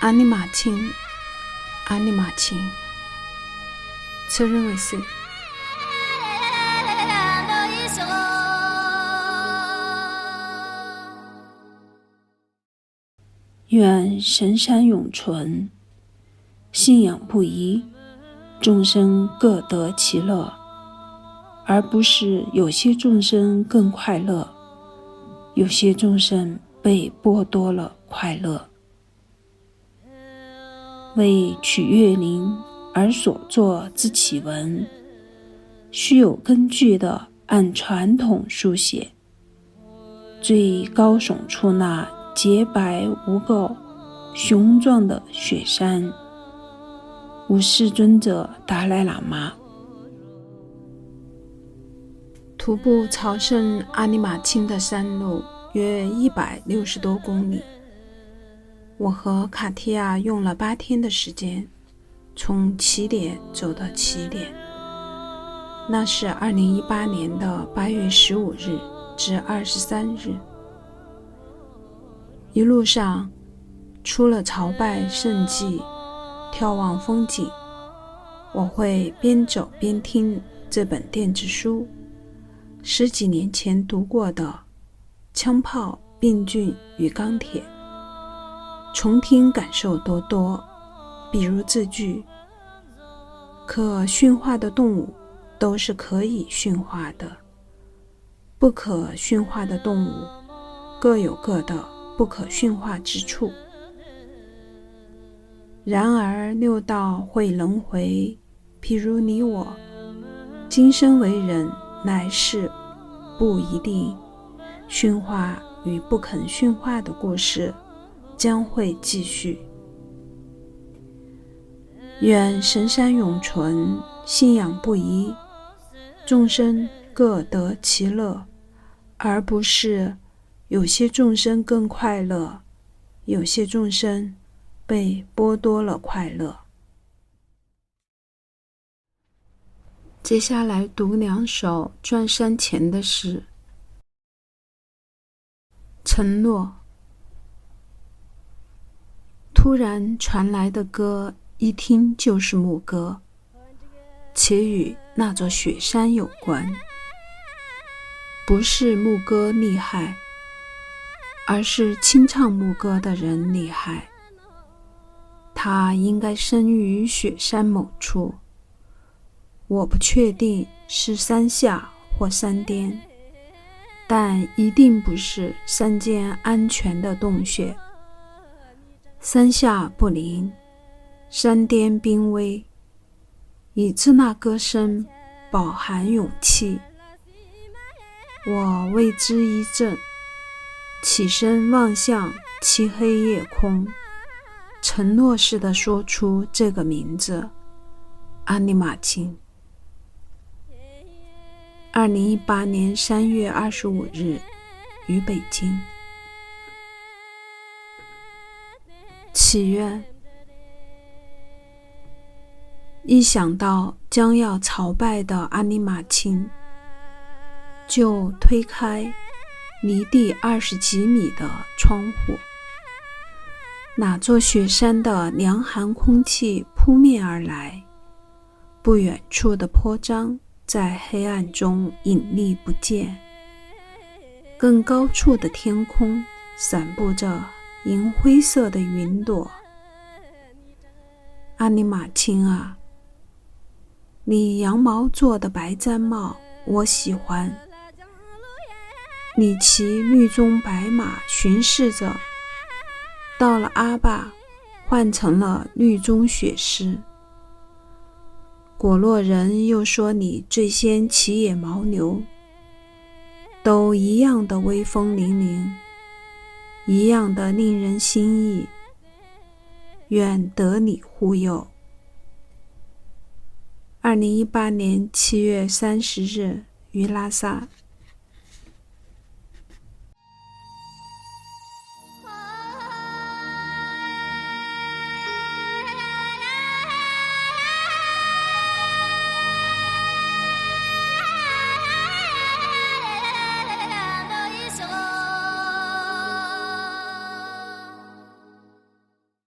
阿尼玛卿，阿尼玛卿，责任为谁？愿神山永存，信仰不移，众生各得其乐，而不是有些众生更快乐，有些众生被剥夺了快乐。为取悦灵而所作之启文，须有根据的按传统书写。最高耸出那洁白无垢、雄壮的雪山，无世尊者达赖喇嘛。徒步朝圣阿尼玛卿的山路约160多公里。我和卡提亚用了8天的时间，从起点走到起点。那是2018年的8月15日至23日。一路上，除了朝拜圣迹、眺望风景，我会边走边听这本电子书，10几年前读过的《枪炮、病菌与钢铁》，重听感受多多。比如这句：可驯化的动物都是可以驯化的，不可驯化的动物各有各的不可驯化之处。然而六道会轮回，譬如你我，今生为人，来世不一定。驯化与不肯驯化的故事将会继续。愿神山永存，信仰不移，众生各得其乐，而不是有些众生更快乐，有些众生被剥夺了快乐。接下来读2首转山前的诗。承诺。突然传来的歌，一听就是牧歌，且与那座雪山有关。不是牧歌厉害，而是清唱牧歌的人厉害。他应该生于雪山某处，我不确定是山下或山巅，但一定不是山间安全的洞穴。山下不灵，山巅濒危，以致那歌声饱含勇气。我为之一振，起身望向漆黑夜空，承诺似的说出这个名字：阿尼玛卿。2018年3月25日，于北京。祈愿。一想到将要朝拜的阿尼玛卿，就推开离地20几米的窗户。那座雪山的凉寒空气扑面而来，不远处的坡章在黑暗中隐匿不见，更高处的天空散布着银灰色的云朵。阿尼玛卿啊，你羊毛做的白毡帽我喜欢，你骑绿鬃白马巡视着，到了阿坝换成了绿鬃雪狮。果洛人又说你最先骑野牦牛，都一样的威风凛凛，一样的令人心意，愿得你护佑。2018年7月30日，于拉萨。